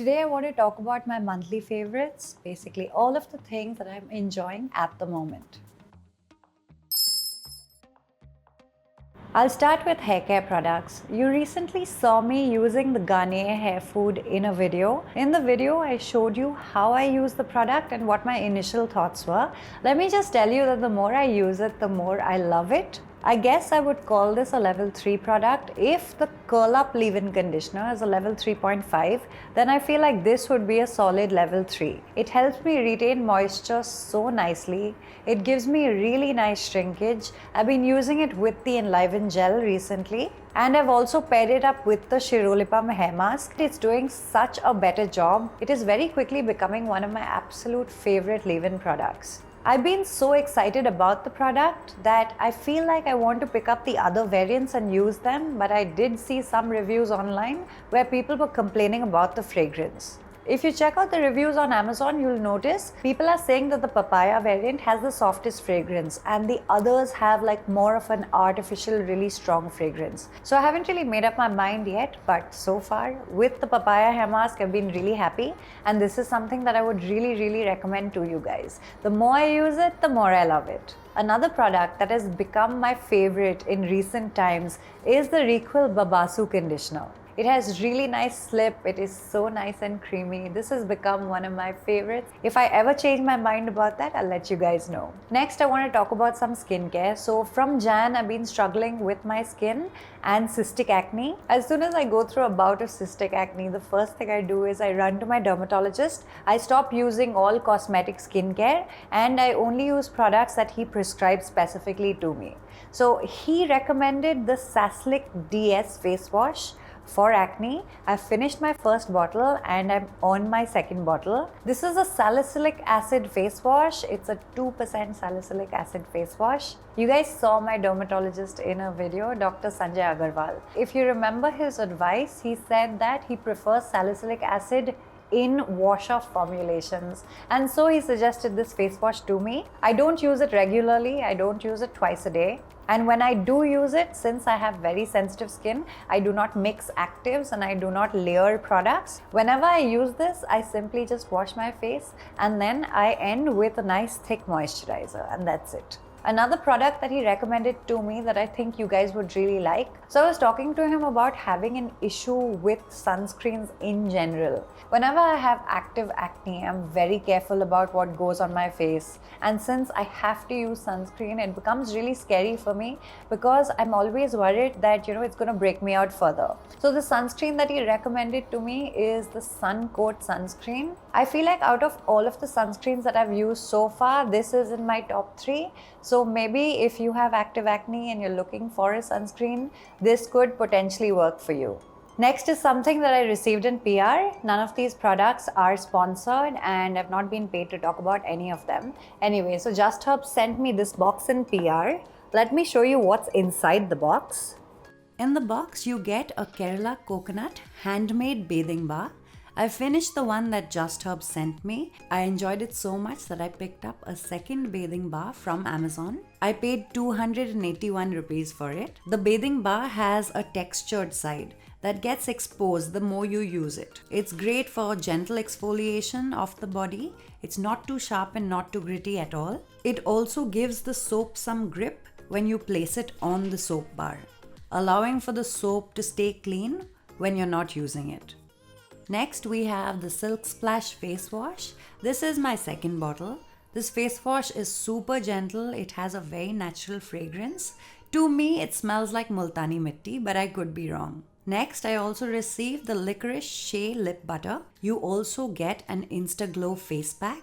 Today I want to talk about my monthly favorites, basically all of the things that I'm enjoying at the moment. I'll start with hair care products. You recently saw me using the Garnier hair food in a video. In the video, I showed you how I use the product and what my initial thoughts were. Let me just tell you that the more I use it, the more I love it. I guess I would call this a level 3 product. If the curl up leave-in conditioner is a level 3.5, then I feel like this would be a solid level 3. It helps me retain moisture so nicely. It gives me really nice shrinkage. I've been using it with the Enliven gel recently, and I've also paired it up with the Shirolipam hair mask. It's doing such a better job. It is very quickly becoming one of my absolute favorite leave-in products. I've been so excited about the product that I feel like I want to pick up the other variants and use them, but I did see some reviews online where people were complaining about the fragrance. If you check out the reviews on Amazon, you'll notice people are saying that the papaya variant has the softest fragrance and the others have like more of an artificial, really strong fragrance. So I haven't really made up my mind yet, but so far with the papaya hair mask, I've been really happy, and this is something that I would really recommend to you guys. The more I use it, the more I love it. Another product that has become my favorite in recent times is the REQUIL Babasu conditioner. It has really nice slip. It is so nice and creamy. This has become one of my favorites. If I ever change my mind about that, I'll let you guys know. Next, I want to talk about some skincare. So from Jan, I've been struggling with my skin and cystic acne. As soon as I go through a bout of cystic acne, the first thing I do is I run to my dermatologist. I stop using all cosmetic skincare and I only use products that he prescribes specifically to me. So he recommended the SASLIC DS face wash for acne. I've finished my first bottle and I'm on my second bottle. This is a salicylic acid face wash. It's a 2% salicylic acid face wash. You guys saw my dermatologist in a video, Dr. Sanjay Agarwal. If you remember his advice, he said that he prefers salicylic acid in wash-off formulations, and so he suggested this face wash to me. I don't use it regularly. I don't use it twice a day. And when I do use it, since I have very sensitive skin, I do not mix actives and I do not layer products. Whenever I use this, I simply just wash my face and then I end with a nice thick moisturizer, and that's it. Another product that he recommended to me that I think you guys would really like. So I was talking to him about having an issue with sunscreens in general. Whenever I have active acne, I'm very careful about what goes on my face. And since I have to use sunscreen, it becomes really scary for me because I'm always worried that, it's going to break me out further. So the sunscreen that he recommended to me is the SUNCOTE sunscreen. I feel like out of all of the sunscreens that I've used so far, this is in my top 3. So maybe if you have active acne and you're looking for a sunscreen, this could potentially work for you. Next is something that I received in PR. None of these products are sponsored and I've not been paid to talk about any of them. Anyway, so Just Herbs sent me this box in PR. Let me show you what's inside the box. In the box, you get a Kerala coconut handmade bathing bar. I finished the one that Just Herbs sent me. I enjoyed it so much that I picked up a second bathing bar from Amazon. I paid 281 rupees for it. The bathing bar has a textured side that gets exposed the more you use it. It's great for gentle exfoliation of the body. It's not too sharp and not too gritty at all. It also gives the soap some grip when you place it on the soap bar, allowing for the soap to stay clean when you're not using it. Next, we have the SILKSPLASH face wash. This is my second bottle. This face wash is super gentle. It has a very natural fragrance. To me, it smells like Multani Mitti, but I could be wrong. Next, I also received the Licorice Shea Lip Butter. You also get an INSTAGLOW face pack.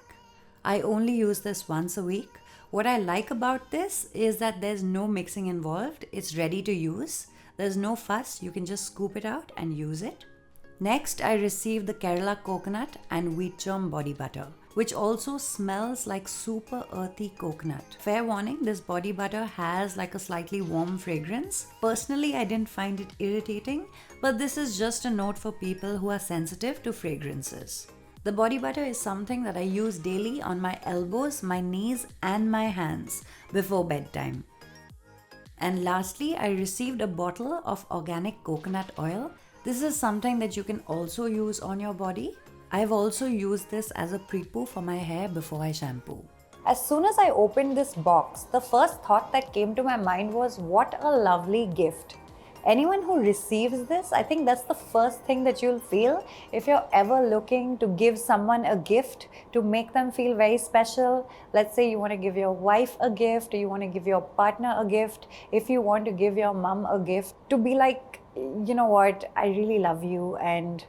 I only use this once a week. What I like about this is that there's no mixing involved. It's ready to use. There's no fuss. You can just scoop it out and use it. Next, I received the Kerala coconut and wheat germ body butter, which also smells like super earthy coconut. Fair warning, this body butter has like a slightly warm fragrance. Personally, I didn't find it irritating, but this is just a note for people who are sensitive to fragrances. The body butter is something that I use daily on my elbows, my knees, and my hands before bedtime. And lastly, I received a bottle of organic coconut oil. This is something that you can also use on your body. I've also used this as a pre-poo for my hair before I shampoo. As soon as I opened this box, the first thought that came to my mind was, what a lovely gift. Anyone who receives this, I think that's the first thing that you'll feel if you're ever looking to give someone a gift to make them feel very special. Let's say you want to give your wife a gift, or you want to give your partner a gift, if you want to give your mom a gift, to be like, you know what, I really love you and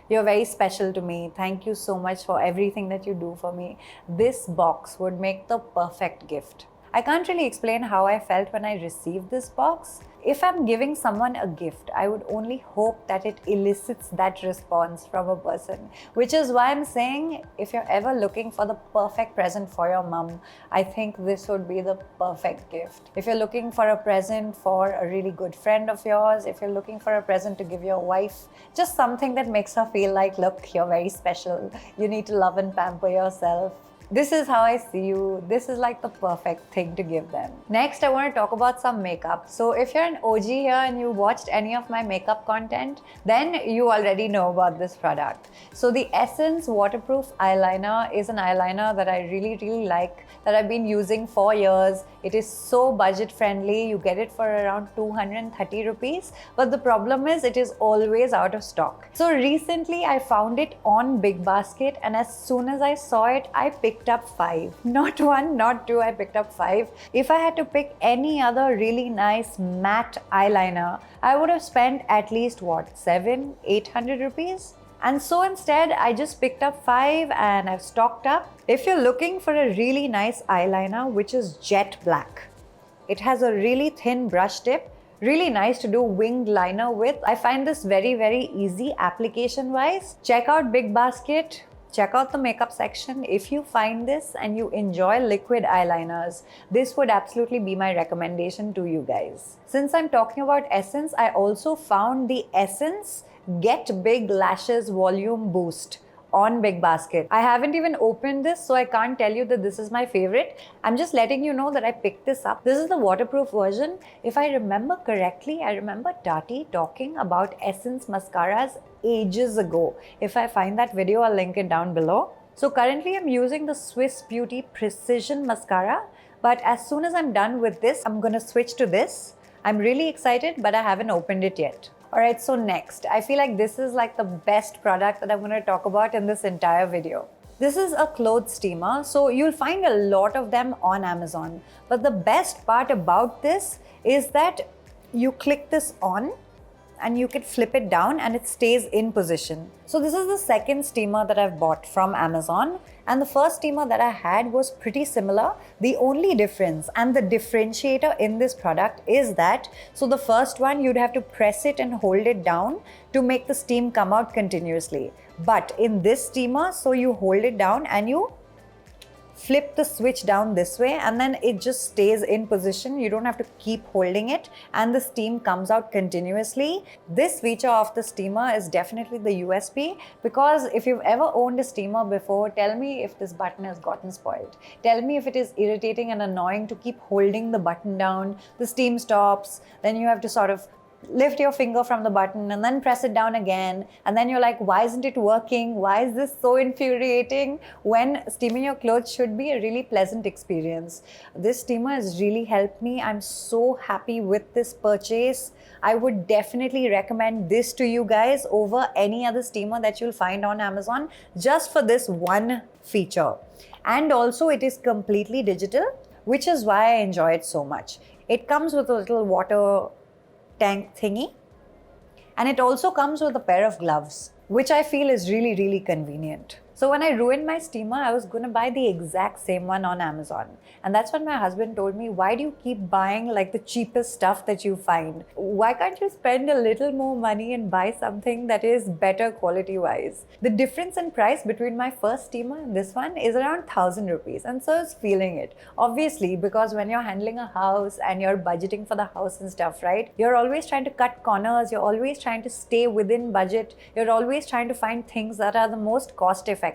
you're very special to me. Thank you so much for everything that you do for me. This box would make the perfect gift. I can't really explain how I felt when I received this box. If I'm giving someone a gift, I would only hope that it elicits that response from a person. Which is why I'm saying, if you're ever looking for the perfect present for your mom, I think this would be the perfect gift. If you're looking for a present for a really good friend of yours, if you're looking for a present to give your wife, just something that makes her feel like, look, you're very special. You need to love and pamper yourself. This is how I see you. This is like the perfect thing to give them. Next, I want to talk about some makeup. So if you're an OG here and you watched any of my makeup content, then you already know about this product. So the Essence Waterproof Eyeliner is an eyeliner that I really like, that I've been using for years. It is so budget friendly. You get it for around 230 rupees. But the problem is it is always out of stock. So recently I found it on Big Basket, and as soon as I saw it, I picked up 5. Not 1, not 2, I picked up 5. If I had to pick any other really nice matte eyeliner, I would have spent at least what, 700-800 rupees? And so instead, I just picked up 5 and I've stocked up. If you're looking for a really nice eyeliner, which is jet black, it has a really thin brush tip, really nice to do winged liner with. I find this very easy application wise. Check out Big Basket. Check out the makeup section. If you find this and you enjoy liquid eyeliners, this would absolutely be my recommendation to you guys. Since I'm talking about Essence, I also found the Essence Get Big Lashes Volume Boost on Big Basket. I haven't even opened this, so I can't tell you that this is my favorite. I'm just letting you know that I picked this up. This is the waterproof version. If I remember correctly, I remember Tati talking about Essence mascaras ages ago. If I find that video, I'll link it down below. So currently I'm using the Swiss Beauty Precision Mascara, but as soon as I'm done with this, I'm gonna switch to this. I'm really excited, but I haven't opened it yet. Alright, so next, I feel like this is like the best product that I'm going to talk about in this entire video. This is a clothes steamer, so you'll find a lot of them on Amazon. But the best part about this is that you click this on and you can flip it down and it stays in position. So this is the second steamer that I've bought from Amazon, and the first steamer that I had was pretty similar. The only difference and the differentiator in this product is that, so the first one you'd have to press it and hold it down to make the steam come out continuously. But in this steamer, so you hold it down and you flip the switch down this way and then it just stays in position. You don't have to keep holding it and the steam comes out continuously. This feature of the steamer is definitely the USP, because if you've ever owned a steamer before, tell me if this button has gotten spoiled. Tell me if it is irritating and annoying to keep holding the button down. The steam stops, then you have to sort of lift your finger from the button and then press it down again, and then you're like, why isn't it working? Why is this so infuriating? When steaming your clothes should be a really pleasant experience. This steamer has really helped me. I'm so happy with this purchase. I would definitely recommend this to you guys over any other steamer that you'll find on Amazon, just for this one feature. And also it is completely digital, which is why I enjoy it so much. It comes with a little water tank thingy, and it also comes with a pair of gloves, which I feel is really convenient. So when I ruined my steamer, I was gonna buy the exact same one on Amazon. And that's when my husband told me, why do you keep buying like the cheapest stuff that you find? Why can't you spend a little more money and buy something that is better quality wise? The difference in price between my first steamer and this one is around 1,000 rupees. And so I was feeling it. Obviously, because when you're handling a house and you're budgeting for the house and stuff, right? You're always trying to cut corners. You're always trying to stay within budget. You're always trying to find things that are the most cost effective.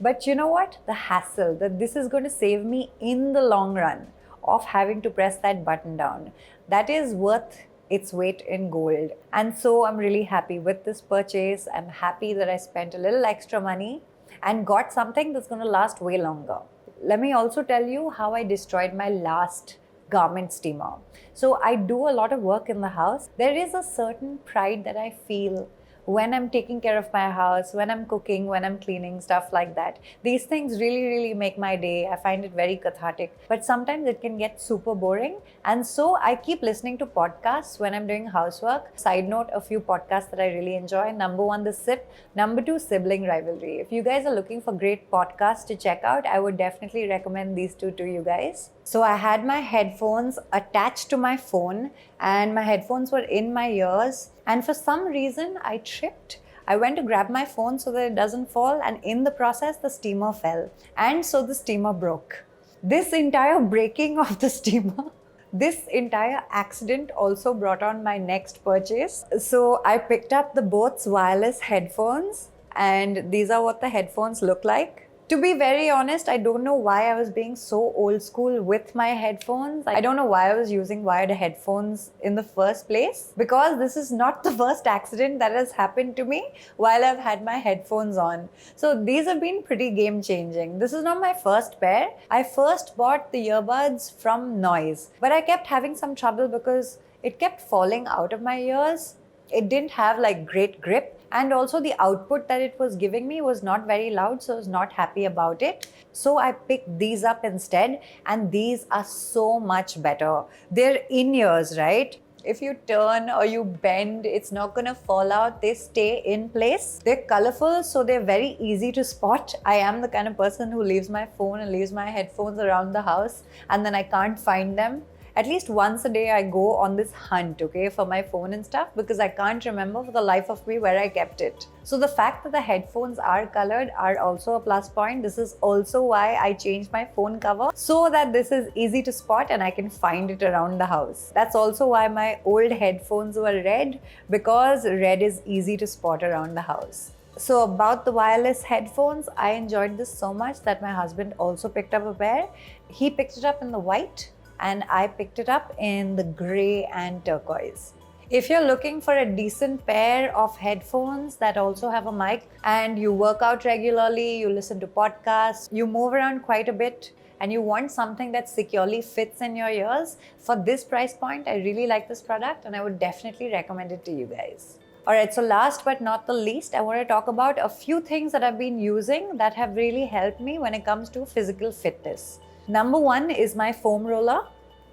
But you know what? The hassle that this is going to save me in the long run of having to press that button down, that is worth its weight in gold. And so I'm really happy with this purchase. I'm happy that I spent a little extra money and got something that's going to last way longer. Let me also tell you how I destroyed my last garment steamer. So I do a lot of work in the house. There is a certain pride that I feel when I'm taking care of my house, when I'm cooking, when I'm cleaning, stuff like that. These things really make my day. I find it very cathartic. But sometimes it can get super boring. And so I keep listening to podcasts when I'm doing housework. Side note, a few podcasts that I really enjoy. Number 1, The Sip. Number 2, Sibling Rivalry. If you guys are looking for great podcasts to check out, I would definitely recommend these two to you guys. So I had my headphones attached to my phone and my headphones were in my ears, and for some reason I tripped. I went to grab my phone so that it doesn't fall, and in the process the steamer fell, and so the steamer broke. This entire breaking of the steamer, this entire accident also brought on my next purchase. So I picked up the Boats wireless headphones, and these are what the headphones look like. To be very honest, I don't know why I was being so old school with my headphones. I don't know why I was using wired headphones in the first place, because this is not the first accident that has happened to me while I've had my headphones on. So these have been pretty game changing. This is not my first pair. I first bought the earbuds from Noise, but I kept having some trouble because it kept falling out of my ears. It didn't have like great grip. And also the output that it was giving me was not very loud, so I was not happy about it. So I picked these up instead, and these are so much better. They're in-ears, right? If you turn or you bend, it's not gonna fall out. They stay in place. They're colorful, so they're very easy to spot. I am the kind of person who leaves my phone and leaves my headphones around the house, and then I can't find them. At least once a day I go on this hunt, okay, for my phone and stuff, because I can't remember for the life of me where I kept it. So the fact that the headphones are colored are also a plus point. This is also why I changed my phone cover, so that this is easy to spot and I can find it around the house. That's also why my old headphones were red, because red is easy to spot around the house. So about the wireless headphones, I enjoyed this so much that my husband also picked up a pair. He picked it up in the white, and I picked it up in the grey and turquoise. If you're looking for a decent pair of headphones that also have a mic, and you work out regularly, you listen to podcasts, you move around quite a bit, and you want something that securely fits in your ears, for this price point, I really like this product and I would definitely recommend it to you guys. Alright, so last but not the least, I want to talk about a few things that I've been using that have really helped me when it comes to physical fitness. Number 1 is my foam roller.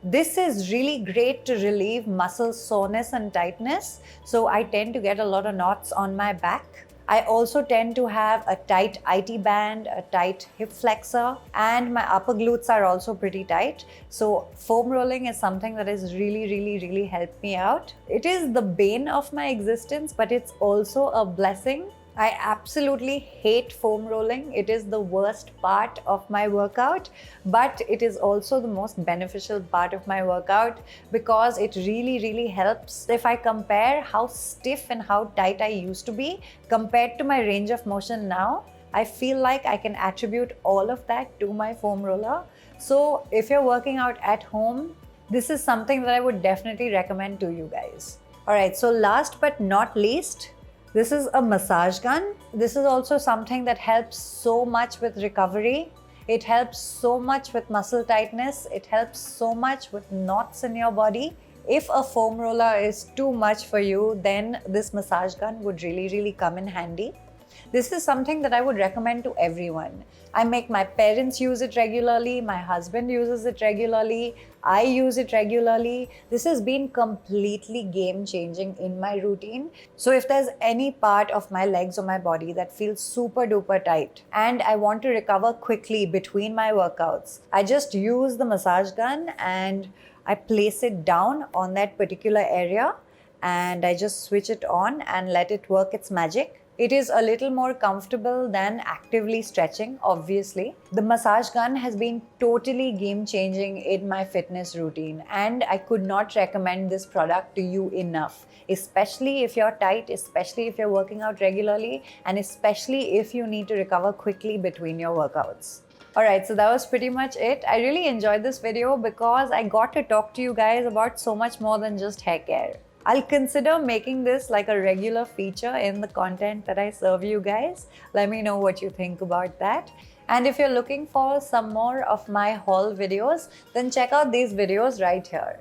This is really great to relieve muscle soreness and tightness. So I tend to get a lot of knots on my back. I also tend to have a tight IT band, a tight hip flexor, and my upper glutes are also pretty tight. So foam rolling is something that has really helped me out. It is the bane of my existence, but it's also a blessing. I absolutely hate foam rolling. It is the worst part of my workout, but it is also the most beneficial part of my workout, because it really helps. If I compare how stiff and how tight I used to be compared to my range of motion now, I feel like I can attribute all of that to my foam roller. So if you're working out at home, this is something that I would definitely recommend to you guys. Alright, so last but not least, this is a massage gun. This is also something that helps so much with recovery. It helps so much with muscle tightness. It helps so much with knots in your body. If a foam roller is too much for you, then this massage gun would really come in handy. This is something that I would recommend to everyone. I make my parents use it regularly, my husband uses it regularly, I use it regularly. This has been completely game changing in my routine. So if there's any part of my legs or my body that feels super duper tight and I want to recover quickly between my workouts, I just use the massage gun and I place it down on that particular area and I just switch it on and let it work its magic. It is a little more comfortable than actively stretching, obviously. The massage gun has been totally game-changing in my fitness routine, and I could not recommend this product to you enough, especially if you're tight, especially if you're working out regularly, and especially if you need to recover quickly between your workouts. Alright, so that was pretty much it. I really enjoyed this video because I got to talk to you guys about so much more than just hair care. I'll consider making this like a regular feature in the content that I serve you guys. Let me know what you think about that. And if you're looking for some more of my haul videos, then check out these videos right here.